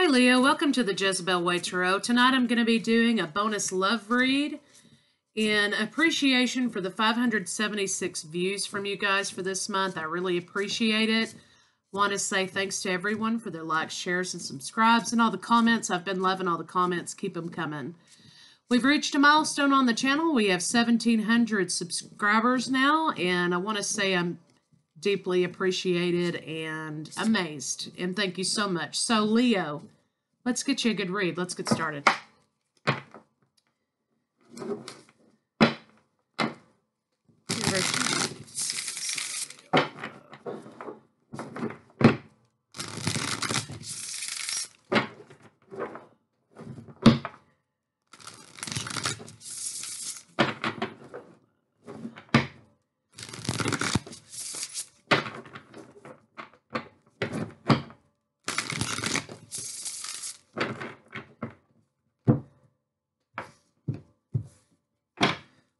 Hi Leo, welcome to the Jezebel Way Tarot. Tonight I'm going to be doing a bonus love read in appreciation for the 576 views from you guys for this month. I really appreciate it. Want to say thanks to everyone for their likes, shares, and subscribes and all the comments. I've been loving all the comments. Keep them coming. We've reached a milestone on the channel. We have 1,700 subscribers now, and I want to say I'm deeply appreciated and amazed, and thank you so much. So Leo, let's get you a good read. Let's get started.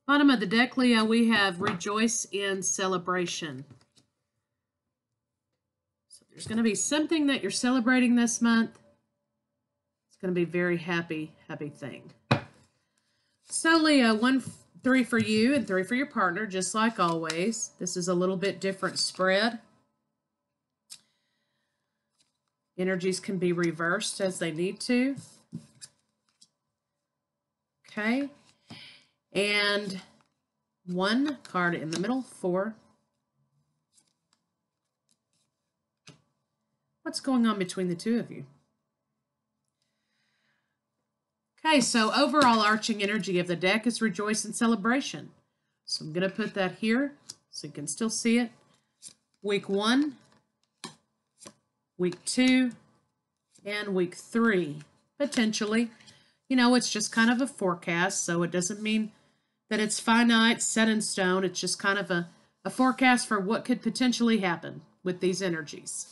Bottom of the deck, Leo, we have rejoice in celebration. So there's going to be something that you're celebrating this month. It's going to be a very happy thing. So Leo, 3 for you and 3 for your partner, just like always. This is a little bit different spread. Energies can be reversed as they need to. Okay. And 1 card in the middle, 4. What's going on between the two of you? Okay, so overall arching energy of the deck is rejoice and celebration. So I'm going to put that here so you can still see it. Week 1, week 2, and week 3, potentially. You know, it's just kind of a forecast, so it doesn't mean that it's finite, set in stone. It's just kind of a forecast for what could potentially happen with these energies.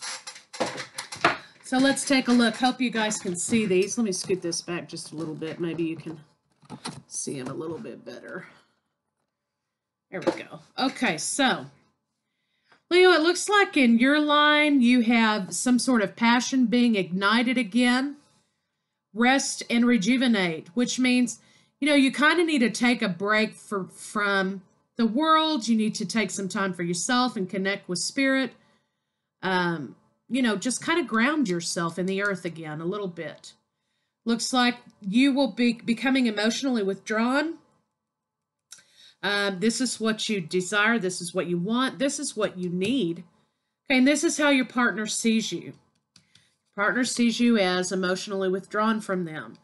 So let's take a look. Hope you guys can see these. Let me scoot this back just a little bit. Maybe you can see them a little bit better. There we go. Okay, so Leo, it looks like in your line you have some sort of passion being ignited again. Rest and rejuvenate, which means, you know, you kind of need to take a break from the world. You need to take some time for yourself and connect with spirit. You know, just kind of ground yourself in the earth again a little bit. Looks like you will be becoming emotionally withdrawn. This is what you desire. This is what you want. This is what you need. Okay, and this is how your partner sees you. Partner sees you as emotionally withdrawn from them.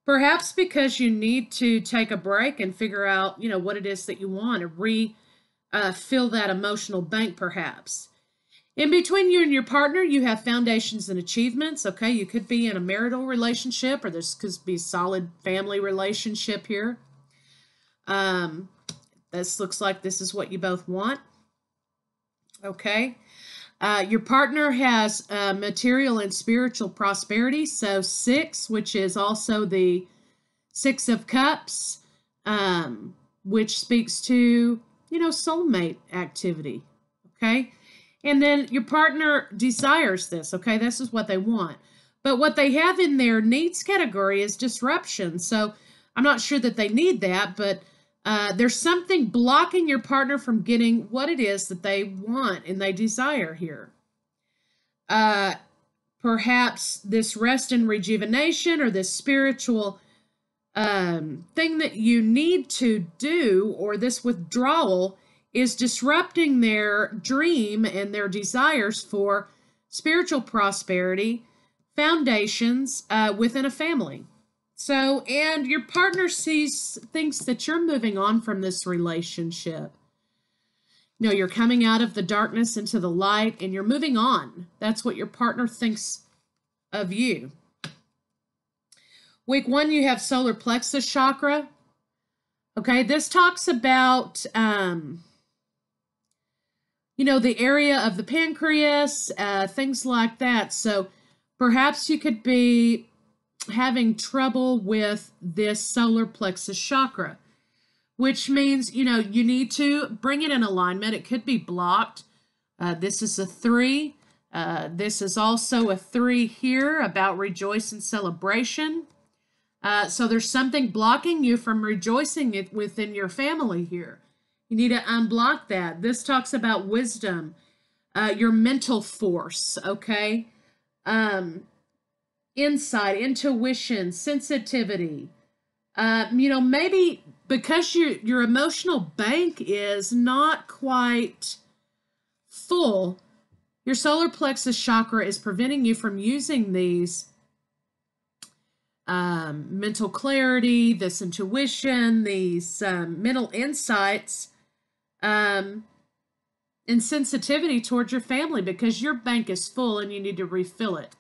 Perhaps because you need to take a break and figure out, you know, what it is that you want to refill that emotional bank, perhaps. In between you and your partner, you have foundations and achievements. Okay, you could be in a marital relationship, or this could be a solid family relationship here. This looks like this is what you both want. Okay. Your partner has material and spiritual prosperity. So 6, which is also the 6 of Cups, which speaks to, you know, soulmate activity. Okay. And then your partner desires this. Okay. This is what they want. But what they have in their needs category is disruption. So I'm not sure that they need that, but there's something blocking your partner from getting what it is that they want and they desire here. Perhaps this rest and rejuvenation or this spiritual thing that you need to do, or this withdrawal, is disrupting their dream and their desires for spiritual prosperity, foundations within a family. So, and your partner thinks that you're moving on from this relationship. You know, you're coming out of the darkness into the light and you're moving on. That's what your partner thinks of you. Week 1, you have solar plexus chakra. Okay, this talks about, you know, the area of the pancreas, things like that. So perhaps you could be having trouble with this solar plexus chakra, which means, you know, you need to bring it in alignment. It could be blocked. This is a 3. This is also a 3 here about rejoice and celebration. So there's something blocking you from rejoicing within your family here. You need to unblock that. This talks about wisdom, your mental force, okay? Insight, intuition, sensitivity. Maybe because your emotional bank is not quite full, your solar plexus chakra is preventing you from using these mental clarity, this intuition, these mental insights, and sensitivity towards your family because your bank is full and you need to refill it.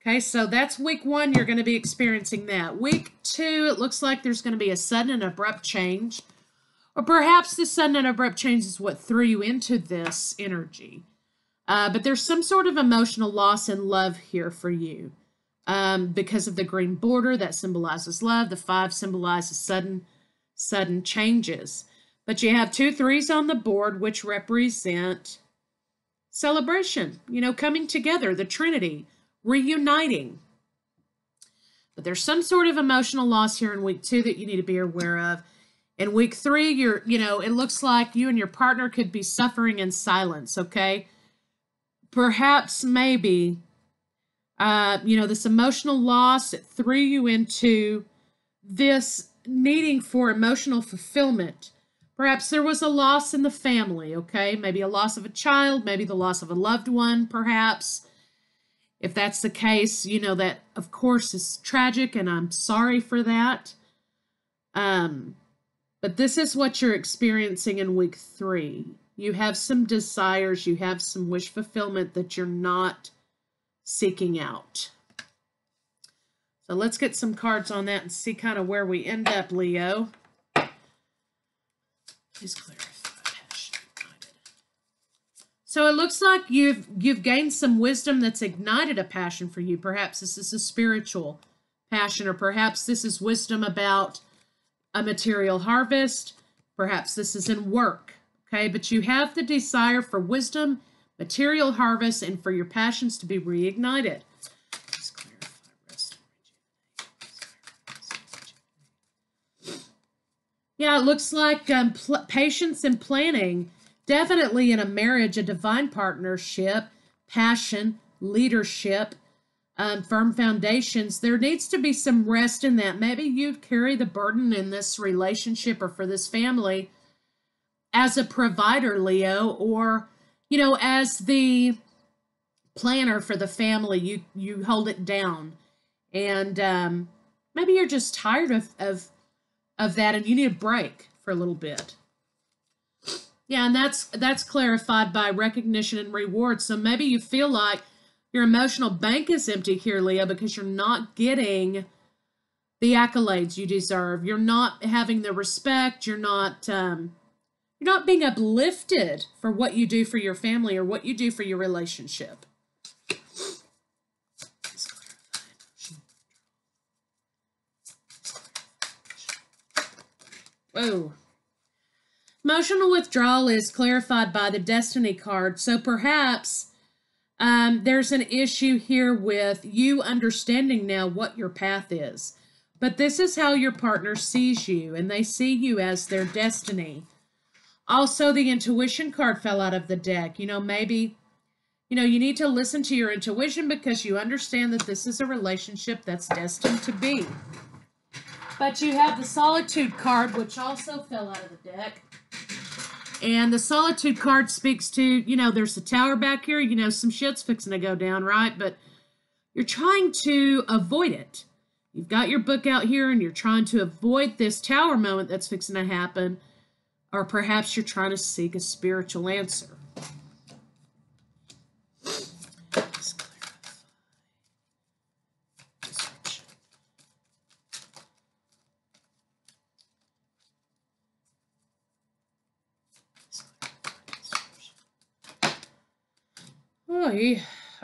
Okay, so that's week 1. You're going to be experiencing that. Week 2, it looks like there's going to be a sudden and abrupt change. Or perhaps this sudden and abrupt change is what threw you into this energy. But there's some sort of emotional loss in love here for you. Because of the green border that symbolizes love. The 5 symbolizes sudden changes. But you have 2 3s on the board, which represent celebration. Coming together, the Trinity. Reuniting. But there's some sort of emotional loss here in week 2 that you need to be aware of. In week 3, it looks like you and your partner could be suffering in silence, okay? Perhaps, maybe, this emotional loss that threw you into this needing for emotional fulfillment. Perhaps there was a loss in the family, okay? Maybe a loss of a child, maybe the loss of a loved one, perhaps. If that's the case, that, of course, is tragic, and I'm sorry for that. But this is what you're experiencing in week 3. You have some desires, you have some wish fulfillment that you're not seeking out. So let's get some cards on that and see kind of where we end up, Leo. Please clarify. So it looks like you've gained some wisdom that's ignited a passion for you. Perhaps this is a spiritual passion, or perhaps this is wisdom about a material harvest. Perhaps this is in work, okay? But you have the desire for wisdom, material harvest, and for your passions to be reignited. Let's clarify, rest, rejuvenate. Yeah, it looks like patience and planning. Definitely in a marriage, a divine partnership, passion, leadership, firm foundations. There needs to be some rest in that. Maybe you carry the burden in this relationship or for this family as a provider, Leo, or, as the planner for the family, you hold it down. And maybe you're just tired of that and you need a break for a little bit. Yeah, and that's clarified by recognition and reward. So maybe you feel like your emotional bank is empty here, Leo, because you're not getting the accolades you deserve. You're not having the respect. You're not being uplifted for what you do for your family or what you do for your relationship. Whoa. Emotional withdrawal is clarified by the Destiny card. So perhaps there's an issue here with you understanding now what your path is. But this is how your partner sees you, and they see you as their destiny. Also, the intuition card fell out of the deck. Maybe, you need to listen to your intuition because you understand that this is a relationship that's destined to be. But you have the Solitude card, which also fell out of the deck. And the Solitude card speaks to, there's a tower back here. Some shit's fixing to go down, right? But you're trying to avoid it. You've got your book out here and you're trying to avoid this tower moment that's fixing to happen. Or perhaps you're trying to seek a spiritual answer.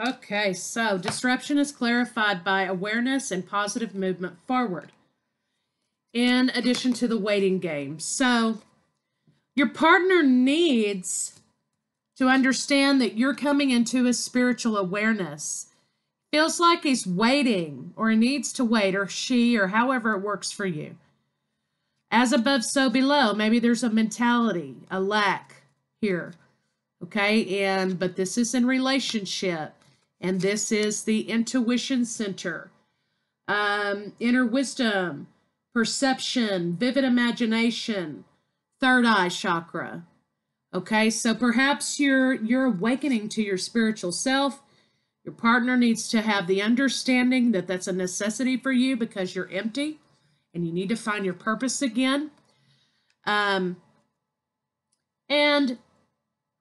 Okay, so disruption is clarified by awareness and positive movement forward, in addition to the waiting game. So your partner needs to understand that you're coming into a spiritual awareness. Feels like he's waiting, or he needs to wait, or she, or however it works for you. As above, so below. Maybe there's a mentality, a lack here. Okay, but this is in relationship, and this is the intuition center, inner wisdom, perception, vivid imagination, third eye chakra. Okay, so perhaps you're awakening to your spiritual self. Your partner needs to have the understanding that that's a necessity for you because you're empty and you need to find your purpose again. And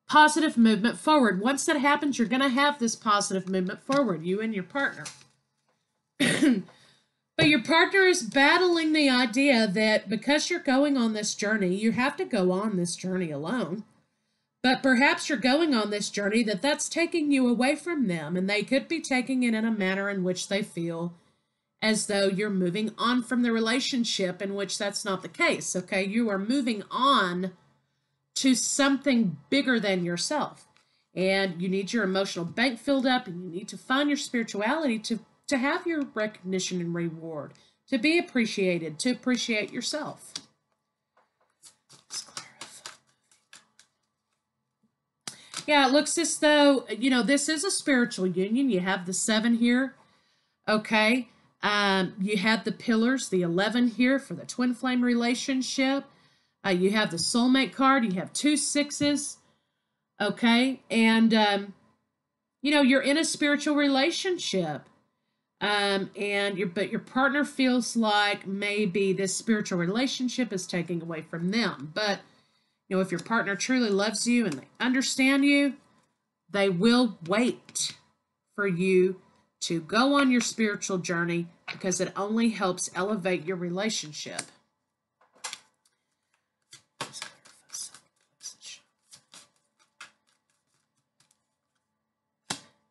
positive movement forward. Once that happens, you're going to have this positive movement forward, you and your partner. But your partner is battling the idea that because you're going on this journey, you have to go on this journey alone. But perhaps you're going on this journey that's taking you away from them, and they could be taking it in a manner in which they feel as though you're moving on from the relationship, in which that's not the case, okay? You are moving on to something bigger than yourself, and you need your emotional bank filled up, and you need to find your spirituality to have your recognition and reward, to be appreciated, to appreciate yourself. Yeah, it looks as though, this is a spiritual union. You have the 7 here, okay? You have the pillars, the 11 here for the twin flame relationship. You have the soulmate card. You have 2 6s, okay? And, you're in a spiritual relationship. But your partner feels like maybe this spiritual relationship is taking away from them. But, if your partner truly loves you and they understand you, they will wait for you to go on your spiritual journey because it only helps elevate your relationship.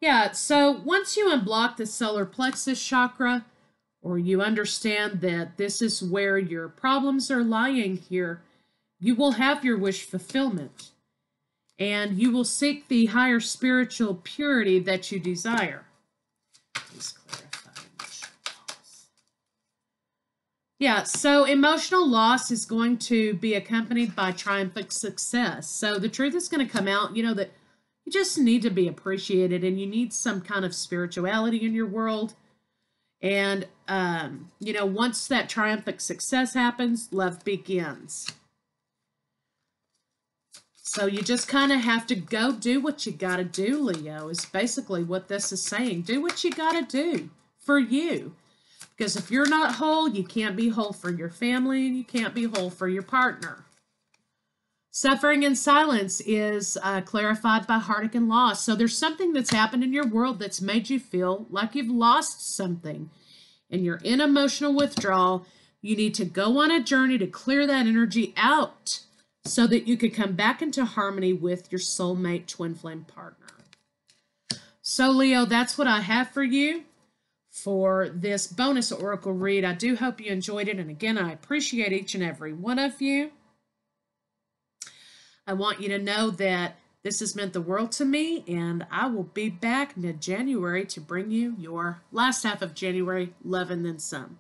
Yeah, so once you unblock the solar plexus chakra, or you understand that this is where your problems are lying here, you will have your wish fulfillment, and you will seek the higher spiritual purity that you desire. Please clarify emotional loss. Yeah, so emotional loss is going to be accompanied by triumphant success. So the truth is going to come out, that you just need to be appreciated, and you need some kind of spirituality in your world. And, once that triumphant success happens, love begins. So you just kind of have to go do what you got to do, Leo, is basically what this is saying. Do what you got to do for you. Because if you're not whole, you can't be whole for your family, and you can't be whole for your partner. Suffering in silence is clarified by heartache and loss. So there's something that's happened in your world that's made you feel like you've lost something, and you're in emotional withdrawal. You need to go on a journey to clear that energy out so that you could come back into harmony with your soulmate twin flame partner. So, Leo, that's what I have for you for this bonus oracle read. I do hope you enjoyed it. And again, I appreciate each and every one of you. I want you to know that this has meant the world to me, and I will be back mid-January to bring you your last half of January love and then some.